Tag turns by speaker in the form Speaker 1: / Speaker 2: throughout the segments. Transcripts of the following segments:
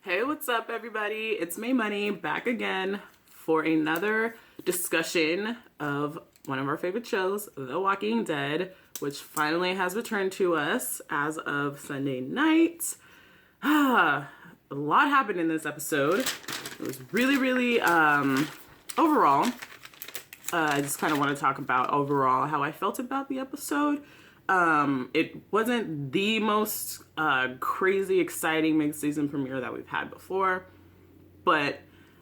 Speaker 1: Hey, what's up, everybody? It's Maymoney back again for another discussion of one of our favorite shows, The Walking Dead, which finally has returned to us as of Sunday night. A lot happened in this episode. It was really, overall, I just kind of want to talk about overall how I felt about the episode. It wasn't the most crazy, exciting mid-season premiere that we've had before, but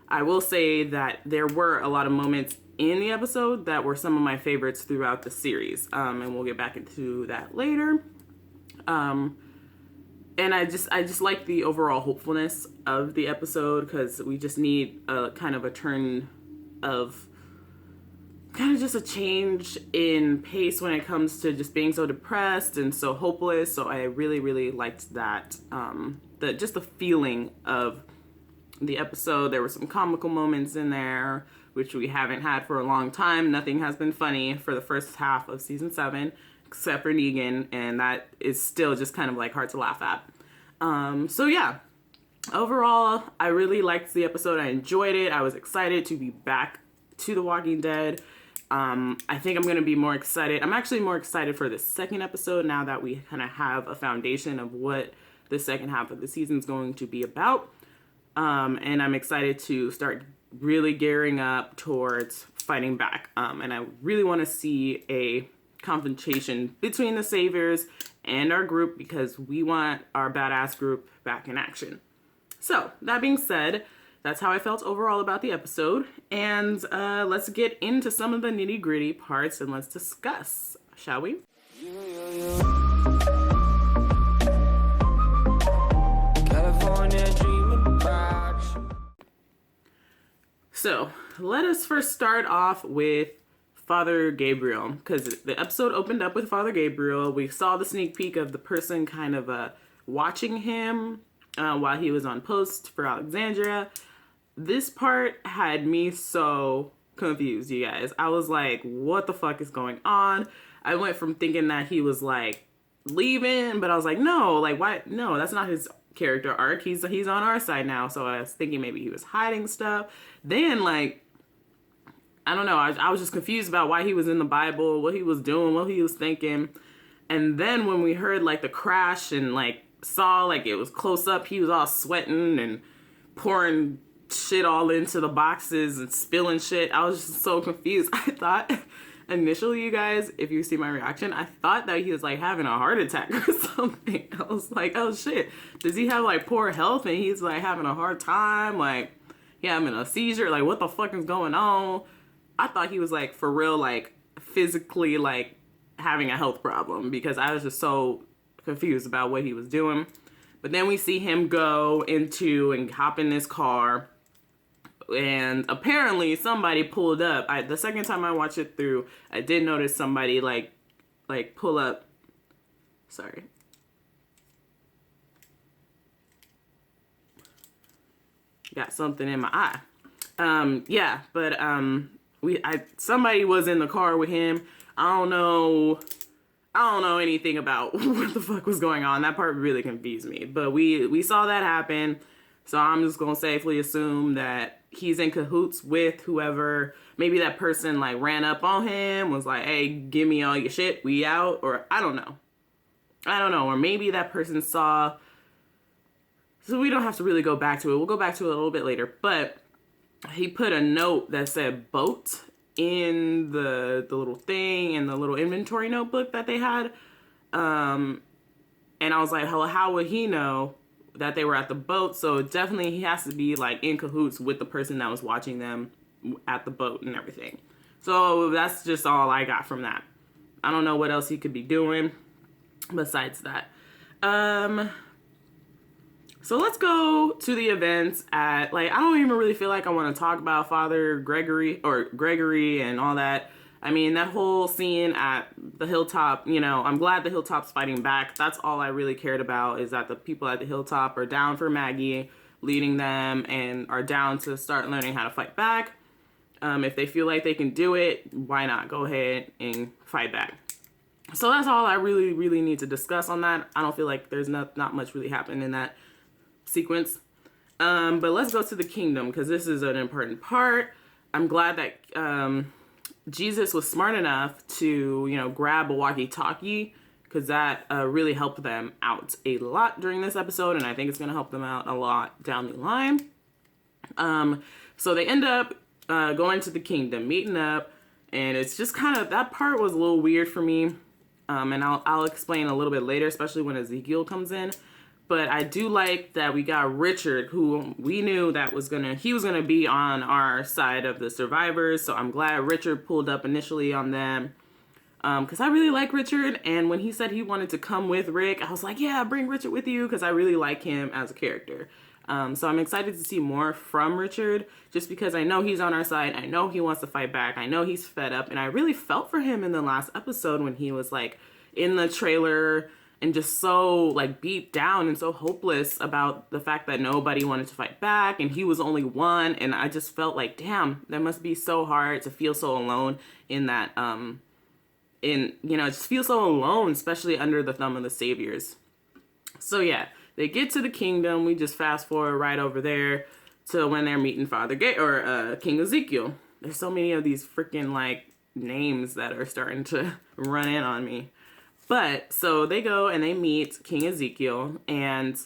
Speaker 1: I will say that there were a lot of moments in the episode that were some of my favorites throughout the series, and we'll get back into that later. And I just like the overall hopefulness of the episode, because we just need a kind of a turn of kind of just a change in pace when it comes to just being so depressed and so hopeless. So I really liked that, the feeling of the episode. There were some comical moments in there, which we haven't had for a long time. Nothing has been funny for the first half of season 7, except for Negan, and that is still just kind of like hard to laugh at. So yeah, overall, I really liked the episode. I enjoyed it. I was excited to be back to The Walking Dead. I think I'm going to be more excited. I'm actually more excited for the second episode now that we kind of have a foundation of what the second half of the season is going to be about. And I'm excited to start really gearing up towards fighting back. And I really want to see a confrontation between the Saviors and our group, because we want our badass group back in action. So, that being said, that's how I felt overall about the episode. And let's get into some of the nitty gritty parts and let's discuss, shall we? So let us first start off with Father Gabriel, because the episode opened up with Father Gabriel. We saw the sneak peek of the person kind of watching him while he was on post for Alexandria. This part had me so confused, you guys. I was like, what the fuck is going on? I went from thinking that he was like leaving, but I was like, no, like why? No, that's not his character arc. He's on our side now. So I was thinking maybe he was hiding stuff. Then like, I don't know. I was just confused about why he was in the Bible, what he was doing, what he was thinking. And then when we heard like the crash and like saw like it was close up, he was all sweating and pouring shit all into the boxes and spilling shit. I was just so confused. I thought initially, you guys, if you see my reaction, I thought that he was like having a heart attack or something. I was like, oh shit, does he have like poor health and he's like having a hard time, like he having a seizure, like what the fuck is going on? I thought he was like for real, like physically like having a health problem, because I was just so confused about what he was doing. But then we see him go into and hop in this car, and apparently somebody pulled up. The second time I watched it through, I did notice somebody like pull up. Sorry. Got something in my eye. Yeah, but somebody was in the car with him. I don't know anything about what the fuck was going on. That part really confused me. But we saw that happen. So I'm just going to safely assume that he's in cahoots with whoever. Maybe that person like ran up on him, was like, hey, give me all your shit, we out. Or I don't know. Or maybe that person saw. So we don't have to really go back to it. We'll go back to it a little bit later. But he put a note that said boat in the little thing, in the little inventory notebook that they had. And I was like, well, how would he know that they were at the boat? So definitely he has to be like in cahoots with the person that was watching them at the boat and everything. So that's just all I got from that. I don't know what else he could be doing besides that. So let's go to the events at, like, I don't even really feel like I want to talk about Father Gregory and all that. I mean, that whole scene at the hilltop, you know, I'm glad the hilltop's fighting back. That's all I really cared about, is that the people at the hilltop are down for Maggie, leading them, and are down to start learning how to fight back. If they feel like they can do it, why not go ahead and fight back? So that's all I really need to discuss on that. I don't feel like there's not much really happened in that sequence. But let's go to the kingdom, because this is an important part. I'm glad that Jesus was smart enough to, grab a walkie-talkie, because that really helped them out a lot during this episode, and I think it's going to help them out a lot down the line. So they end up going to the kingdom, meeting up, and it's just kind of, that part was a little weird for me, and I'll explain a little bit later, especially when Ezekiel comes in. But I do like that we got Richard, who we knew that he was gonna be on our side of the survivors. So I'm glad Richard pulled up initially on them, because I really like Richard. And when he said he wanted to come with Rick, I was like, yeah, bring Richard with you, because I really like him as a character. So I'm excited to see more from Richard, just because I know he's on our side. I know he wants to fight back. I know he's fed up, and I really felt for him in the last episode when he was like in the trailer and just so like beat down and so hopeless about the fact that nobody wanted to fight back and he was only one. And I just felt like, damn, that must be so hard to feel so alone in that, just feel so alone, especially under the thumb of the saviors. So yeah, they get to the kingdom. We just fast forward right over there to when they're meeting King Ezekiel. There's so many of these freaking like names that are starting to run in on me. But, so they go and they meet King Ezekiel, and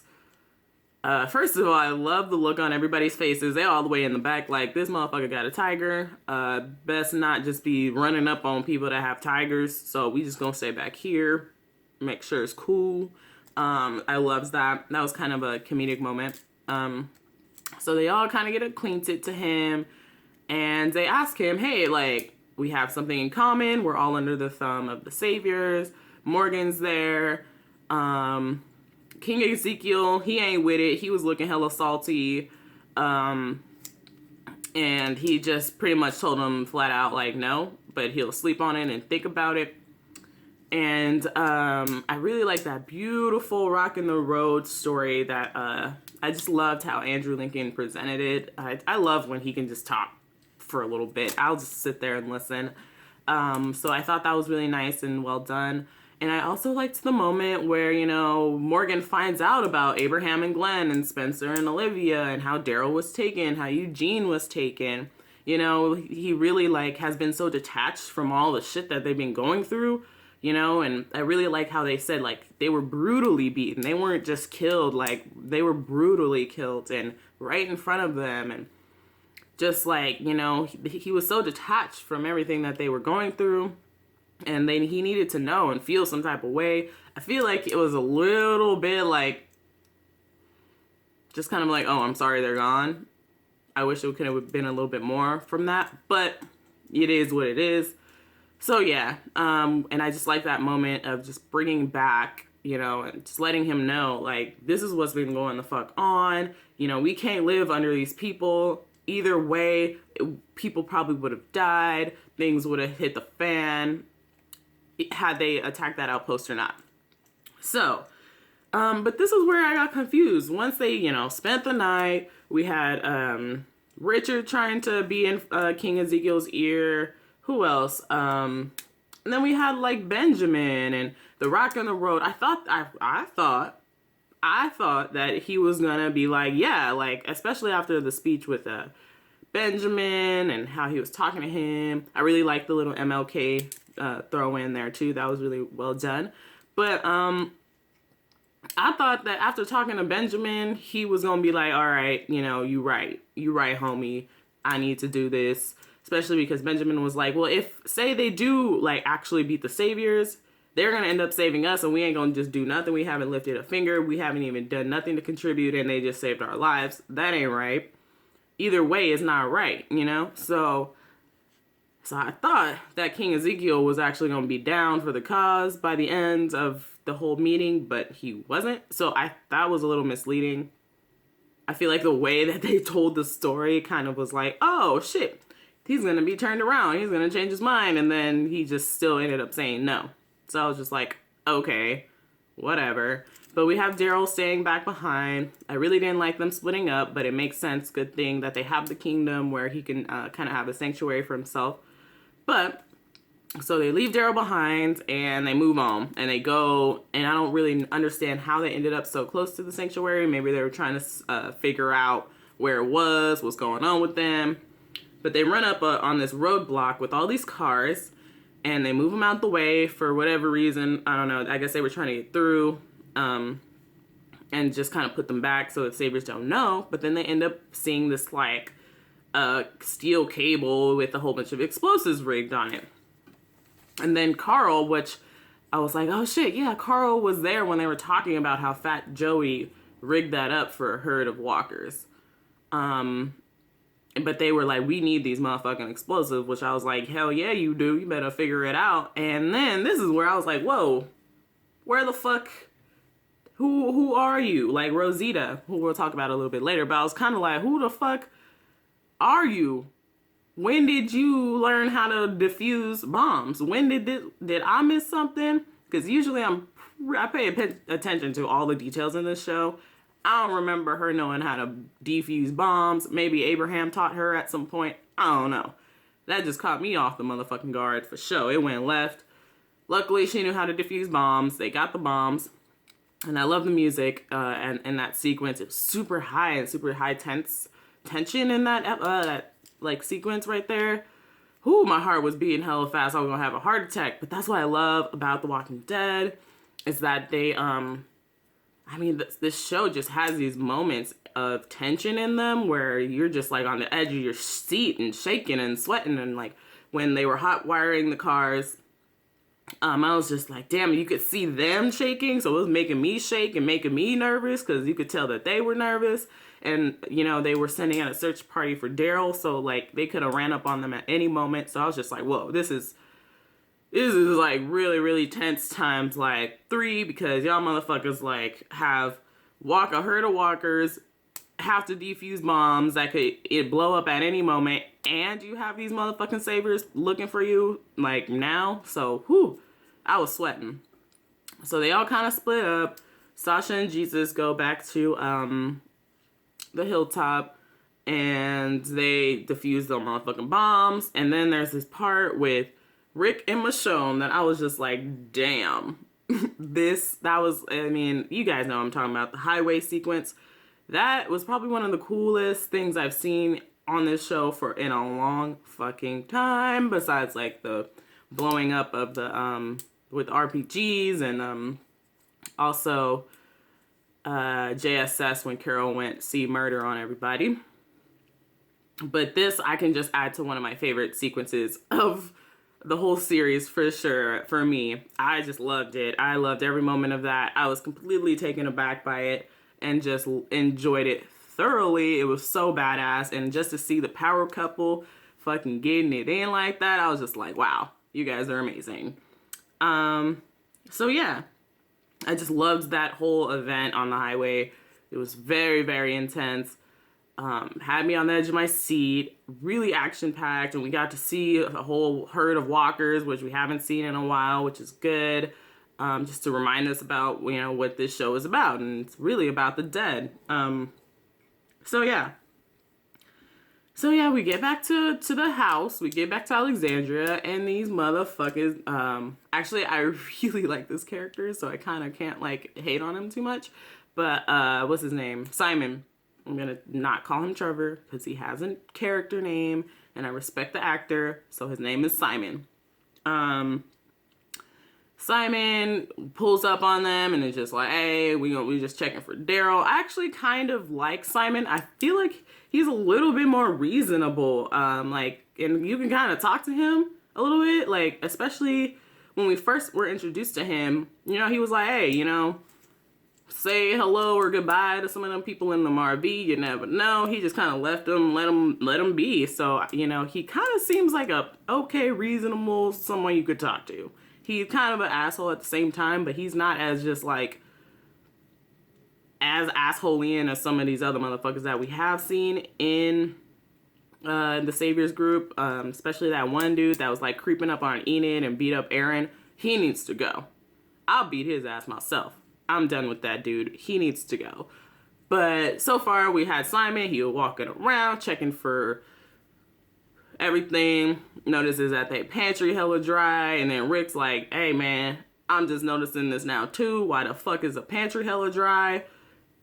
Speaker 1: first of all, I love the look on everybody's faces. They're all the way in the back like, this motherfucker got a tiger. Best not just be running up on people that have tigers, so we just gonna stay back here, make sure it's cool. I loves that. That was kind of a comedic moment. So they all kind of get acquainted to him, and they ask him, hey, like, we have something in common. We're all under the thumb of the saviors. Morgan's there. King Ezekiel, he ain't with it. He was looking hella salty. And he just pretty much told him flat out, like, no, but he'll sleep on it and think about it. And I really like that beautiful Rock in the Road story that I just loved how Andrew Lincoln presented it. I love when he can just talk for a little bit. I'll just sit there and listen. So I thought that was really nice and well done. And I also liked the moment where, Morgan finds out about Abraham and Glenn and Spencer and Olivia and how Daryl was taken, how Eugene was taken. He really like has been so detached from all the shit that they've been going through, and I really like how they said like they were brutally beaten. They weren't just killed, like they were brutally killed and right in front of them. And just like, he was so detached from everything that they were going through. And then he needed to know and feel some type of way. I feel like it was a little bit like, just kind of like, oh, I'm sorry they're gone. I wish it could have been a little bit more from that, but it is what it is. So yeah, and I just like that moment of just bringing back, and just letting him know, like, this is what's been going the fuck on. We can't live under these people. Either way, people probably would have died. Things would have hit the fan had they attacked that outpost or not. So, but this is where I got confused. Once they, spent the night, we had Richard trying to be in King Ezekiel's ear. Who else? And then we had like Benjamin and the Rock in the Road. I thought that he was gonna be like, yeah, like, especially after the speech with Benjamin and how he was talking to him. I really liked the little MLK throw in there too. That was really well done. But I thought that after talking to Benjamin, he was gonna be like, all right, you right, homie, I need to do this. Especially because Benjamin was like, well, if say they do like actually beat the saviors, they're gonna end up saving us, and we ain't gonna just do nothing. We haven't lifted a finger. We haven't even done nothing to contribute, and they just saved our lives. That ain't right. Either way, it's not right, So I thought that King Ezekiel was actually going to be down for the cause by the end of the whole meeting, but he wasn't. So that was a little misleading. I feel like the way that they told the story kind of was like, oh shit, he's going to be turned around. He's going to change his mind. And then he just still ended up saying no. So I was just like, okay, whatever. But we have Daryl staying back behind. I really didn't like them splitting up, but it makes sense. Good thing that they have the kingdom where he can kind of have a sanctuary for himself. But So they leave Daryl behind and they move on and they go, and I don't really understand how they ended up so close to the sanctuary. Maybe they were trying to figure out where it was, what's going on with them. But they run up on this roadblock with all these cars and they move them out the way for whatever reason. I don't know. I guess they were trying to get through and just kind of put them back so the Saviors don't know. But then they end up seeing this like steel cable with a whole bunch of explosives rigged on it. And then Carl, which I was like, oh shit, yeah, Carl was there when they were talking about how Fat Joey rigged that up for a herd of walkers. But they were like, we need these motherfucking explosives, which I was like, hell yeah, you do. You better figure it out. And then this is where I was like, whoa, where the fuck, who are you? Like Rosita, who we'll talk about a little bit later. But I was kind of like, who the fuck are you? When did you learn how to defuse bombs? When did I miss something? Because usually I pay attention to all the details in this show. I don't remember her knowing how to defuse bombs. Maybe Abraham taught her at some point. I don't know. That just caught me off the motherfucking guard for sure. It went left. Luckily, she knew how to defuse bombs. They got the bombs. And I love the music and that sequence. It was super high and super high tension in that like sequence right there. Ooh, my heart was beating hella fast. I was gonna have a heart attack. But that's what I love about The Walking Dead is that they this show just has these moments of tension in them where you're just like on the edge of your seat and shaking and sweating. And like when they were hot wiring the cars, I was just like, damn, you could see them shaking. So it was making me shake and making me nervous because you could tell that they were nervous. And, you know, they were sending out a search party for Daryl. So, like, they could have ran up on them at any moment. So I was just like, whoa, this is like really, really tense times like 3 because y'all motherfuckers, like, have a herd of walkers, have to defuse bombs that could blow up at any moment. And you have these motherfucking saviors looking for you, like, now. So, whew, I was sweating. So they all kind of split up. Sasha and Jesus go back to, the hilltop and they defuse the motherfucking bombs. And then there's this part with Rick and Michonne that I was just like, damn, that was, I mean, you guys know what I'm talking about, the highway sequence. That was probably one of the coolest things I've seen on this show in a long fucking time, besides like the blowing up of the, with RPGs and, also, JSS when Carol went see murder on everybody. But this I can just add to one of my favorite sequences of the whole series for sure. For me, I just loved it. I loved every moment of that. I was completely taken aback by it and just enjoyed it thoroughly. It was so badass, and just to see the power couple fucking getting it in like that, I was just like, wow, you guys are amazing. So yeah, I just loved that whole event on the highway. It was very, very intense. Had me on the edge of my seat. Really action-packed. And we got to see a whole herd of walkers, which we haven't seen in a while, which is good. Just to remind us about, you know, what this show is about. And it's really about the dead. So yeah, we get back to the house. We get back to Alexandria, and these motherfuckers, actually, I really like this character, so I kind of can't, like, hate on him too much. But, what's his name? Simon. I'm gonna not call him Trevor, because he has a character name, and I respect the actor, so his name is Simon. Simon pulls up on them and is just like, hey, we just checking for Daryl. I actually kind of like Simon. I feel like he's a little bit more reasonable. And you can kind of talk to him a little bit, like, especially when we first were introduced to him, you know, he was like, hey, you know, say hello or goodbye to some of them people in the RV. You never know. He just kind of left them, let them be. So, you know, he kind of seems like a okay, reasonable someone you could talk to. He's kind of an asshole at the same time, but he's not as just like as assholeian as some of these other motherfuckers that we have seen in the Saviors group, especially that one dude that was like creeping up on Enid and beat up Aaron. He needs to go. I'll beat his ass myself. I'm done with that dude. He needs to go. But so far we had Simon. He was walking around checking for everything. Notices that they pantry hella dry, and then Rick's like, hey man, I'm just noticing this now too. Why the fuck is the pantry hella dry?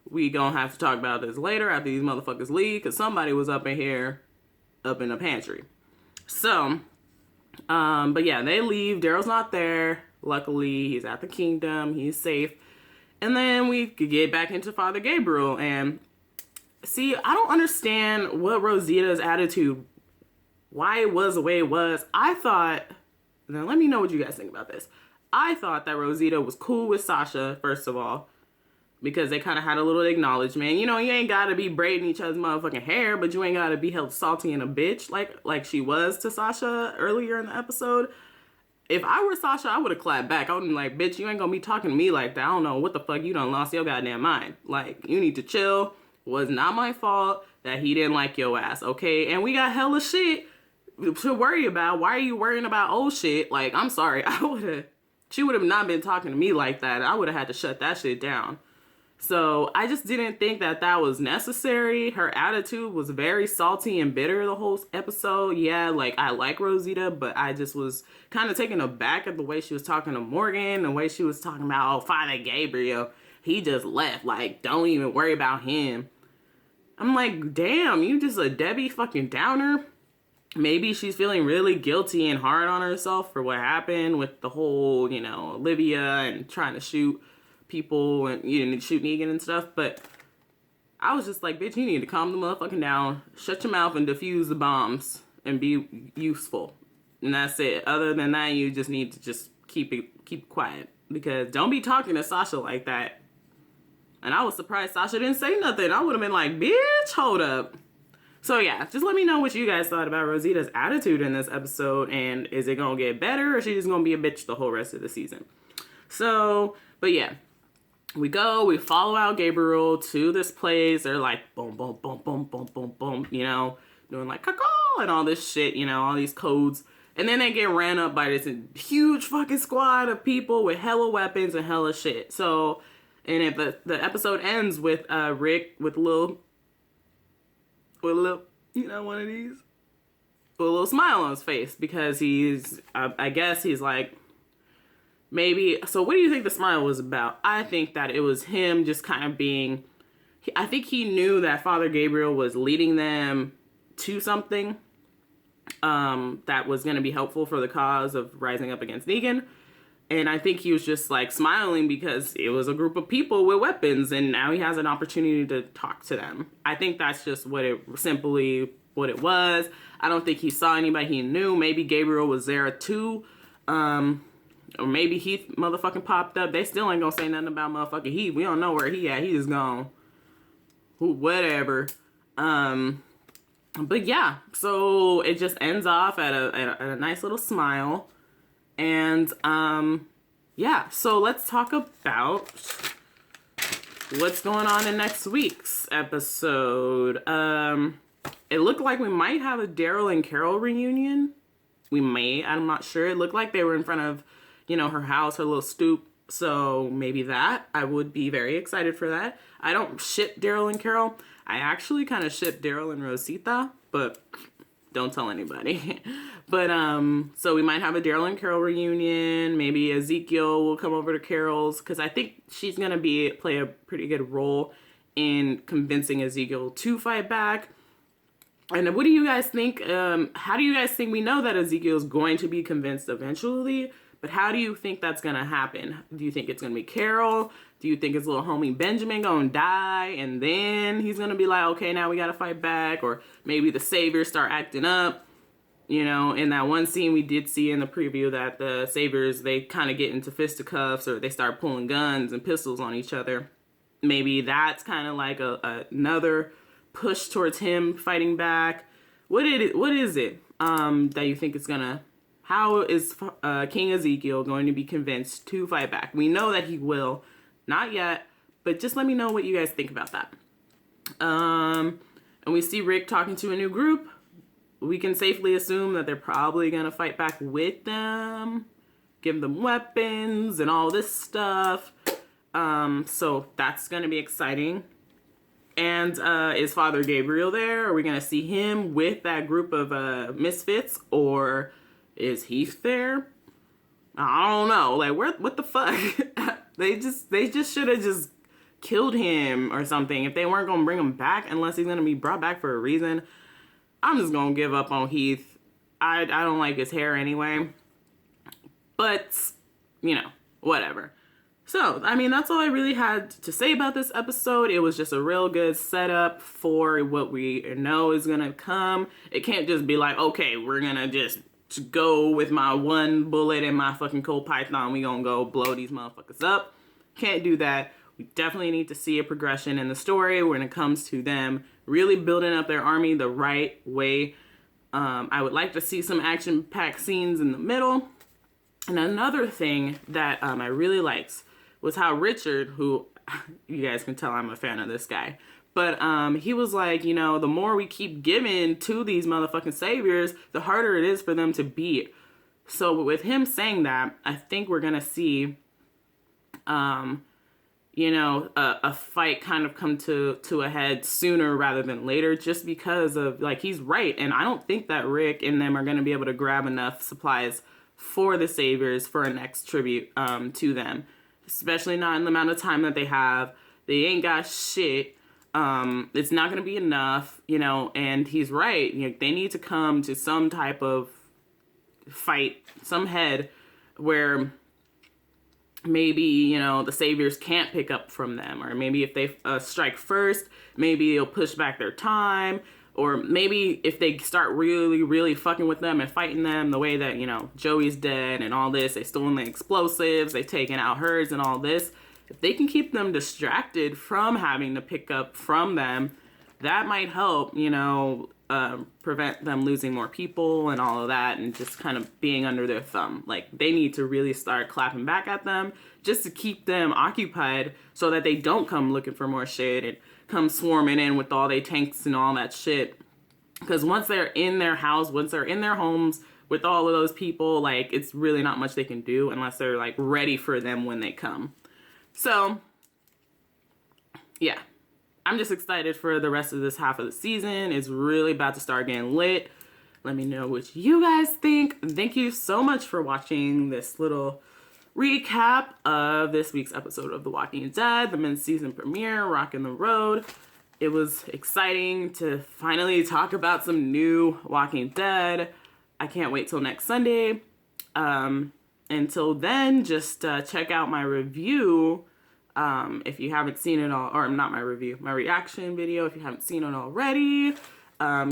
Speaker 1: We gonna have to talk about this later after these motherfuckers leave, because somebody was up in here, up in the pantry. So, but yeah, they leave. Daryl's not there. Luckily, he's at the kingdom. He's safe. And then we could get back into Father Gabriel. And see, I don't understand what Rosita's attitude, why it was the way it was. I thought, now let me know what you guys think about this. I thought that Rosita was cool with Sasha, first of all, because they kind of had a little acknowledgement. You know, you ain't got to be braiding each other's motherfucking hair, but you ain't got to be held salty and a bitch like she was to Sasha earlier in the episode. If I were Sasha, I would have clapped back. I would have been like, bitch, you ain't gonna be talking to me like that. I don't know what the fuck, you done lost your goddamn mind. Like, you need to chill. Was not my fault that he didn't like your ass, okay? And we got hella shit to worry about. Why are you worrying about old shit? Like, I'm sorry. She would have not been talking to me like that. I would have had to shut that shit down. So I just didn't think that that was necessary. Her attitude was very salty and bitter the whole episode. Yeah, like, I like Rosita, but I just was kind of taken aback at the way she was talking to Morgan, the way she was talking about, oh, Father Gabriel, he just left. Like, don't even worry about him. I'm like, damn, you just a Debbie fucking Downer. Maybe she's feeling really guilty and hard on herself for what happened with the whole, you know, Olivia and trying to shoot people and, you know, shoot Negan and stuff. But I was just like, bitch, you need to calm the motherfucking down, shut your mouth and defuse the bombs and be useful. And that's it. Other than that, you just need to just keep quiet, because don't be talking to Sasha like that. And I was surprised Sasha didn't say nothing. I would have been like, bitch, hold up. So yeah, just let me know what you guys thought about Rosita's attitude in this episode, and is it gonna get better, or is she just gonna be a bitch the whole rest of the season? So, but yeah, we follow out Gabriel to this place. They're like, boom, boom, boom, boom, boom, boom, boom, you know, doing like caw and all this shit, you know, all these codes. And then they get ran up by this huge fucking squad of people with hella weapons and hella shit. So, and if the episode ends with Rick with a little, you know, one of these, with a little smile on his face, because he's, I guess he's like, maybe, so what do you think the smile was about? I think that it was him just kind of being, I think he knew that Father Gabriel was leading them to something that was going to be helpful for the cause of rising up against Negan. And I think he was just like smiling because it was a group of people with weapons, and now he has an opportunity to talk to them. I think that's just what it was. I don't think he saw anybody he knew. Maybe Gabriel was there too. Or maybe Heath motherfucking popped up. They still ain't gonna say nothing about motherfucking Heath. We don't know where he at. He is gone. Whatever. But yeah, so it just ends off at a nice little smile. And, yeah, so let's talk about what's going on in next week's episode. It looked like we might have a Daryl and Carol reunion. We may, I'm not sure. It looked like they were in front of, you know, her house, her little stoop. So maybe that. I would be very excited for that. I don't ship Daryl and Carol. I actually kind of ship Daryl and Rosita, but don't tell anybody. But, so we might have a Daryl and Carol reunion. Maybe Ezekiel will come over to Carol's, because I think she's going to play a pretty good role in convincing Ezekiel to fight back. And what do you guys think? How do you guys think? We know that Ezekiel is going to be convinced eventually, but how do you think that's going to happen? Do you think it's going to be Carol? Do you think his little homie Benjamin going to die, and then he's going to be like, okay, now we got to fight back? Or maybe the Saviors start acting up? You know, in that one scene we did see in the preview that the Saviors, they kind of get into fisticuffs, or they start pulling guns and pistols on each other. Maybe that's kind of like another push towards him fighting back. What is it that you think is gonna, how is King Ezekiel going to be convinced to fight back? We know that he will, not yet, but just let me know what you guys think about that. And we see Rick talking to a new group. We can safely assume that they're probably gonna fight back with them, give them weapons and all this stuff. So that's gonna be exciting. And is Father Gabriel there? Are we going to see him with that group of misfits? Or is Heath there? I don't know. Like, what the fuck? They just should have just killed him or something if they weren't going to bring him back, unless he's going to be brought back for a reason. I'm just going to give up on Heath. I don't like his hair anyway. But, you know, whatever. So, I mean, that's all I really had to say about this episode. It was just a real good setup for what we know is going to come. It can't just be like, okay, we're going to just go with my one bullet and my fucking cold python. We going to go blow these motherfuckers up. Can't do that. We definitely need to see a progression in the story when it comes to them really building up their army the right way. I would like to see some action-packed scenes in the middle. And another thing that I really liked was how Richard, who you guys can tell I'm a fan of this guy, but he was like, you know, the more we keep giving to these motherfucking saviors, the harder it is for them to beat. So with him saying that, I think we're going to see, you know, a fight kind of come to a head sooner rather than later, just because of, like, he's right. And I don't think that Rick and them are going to be able to grab enough supplies for the saviors for a next tribute to them. Especially not in the amount of time that they have. They ain't got shit. It's not going to be enough, you know, and he's right. You know, they need to come to some type of fight, some head where maybe, you know, the saviors can't pick up from them. Or maybe if they strike first, maybe they'll push back their time. Or maybe if they start really, really fucking with them and fighting them the way that, you know, Joey's dead and all this, they stolen the explosives, they've taken out herds and all this. If they can keep them distracted from having to pick up from them, that might help, you know, prevent them losing more people and all of that and just kind of being under their thumb. Like, they need to really start clapping back at them just to keep them occupied so that they don't come looking for more shit and come swarming in with all their tanks and all that shit. Because once they're in their house, once they're in their homes with all of those people, like, it's really not much they can do unless they're, like, ready for them when they come. So, yeah. I'm just excited for the rest of this half of the season. It's really about to start getting lit. Let me know what you guys think. Thank you so much for watching this little recap of this week's episode of The Walking Dead, the mid-season premiere, Rockin' the Road. It was exciting to finally talk about some new Walking Dead. I can't wait till next Sunday. Until then, just check out my review. If you haven't seen it all, or not my review, my reaction video, if you haven't seen it already.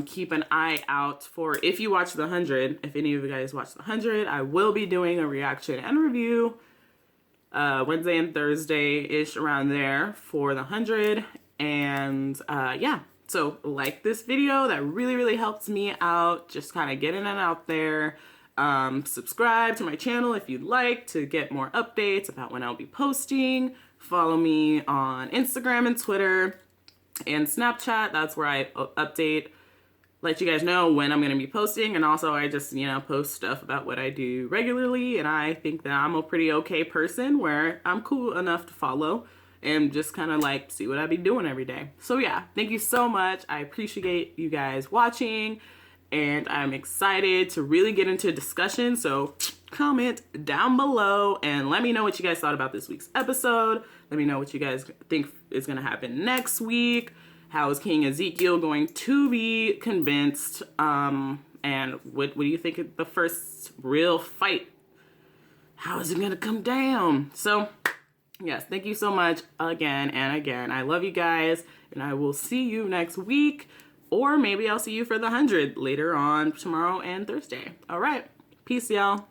Speaker 1: Keep an eye out for, if you watch The 100, if any of you guys watch The 100, I will be doing a reaction and review Wednesday and Thursday-ish around there for The 100. And yeah, so like this video, that really, really helps me out, just kind of getting it out there. Subscribe to my channel if you'd like to get more updates about when I'll be posting. Follow me on Instagram and Twitter and Snapchat. That's where I update, let you guys know when I'm going to be posting. And also I just, you know, post stuff about what I do regularly. And I think that I'm a pretty okay person where I'm cool enough to follow and just kind of like see what I be doing every day. So yeah, thank you so much. I appreciate you guys watching. And I'm excited to really get into a discussion. So comment down below and let me know what you guys thought about this week's episode. Let me know what you guys think is going to happen next week. How is King Ezekiel going to be convinced? And what do you think of the first real fight? How is it going to come down? So yes, thank you so much again and again. I love you guys and I will see you next week. Or maybe I'll see you for the 100 later on tomorrow and Thursday. All right. Peace, y'all.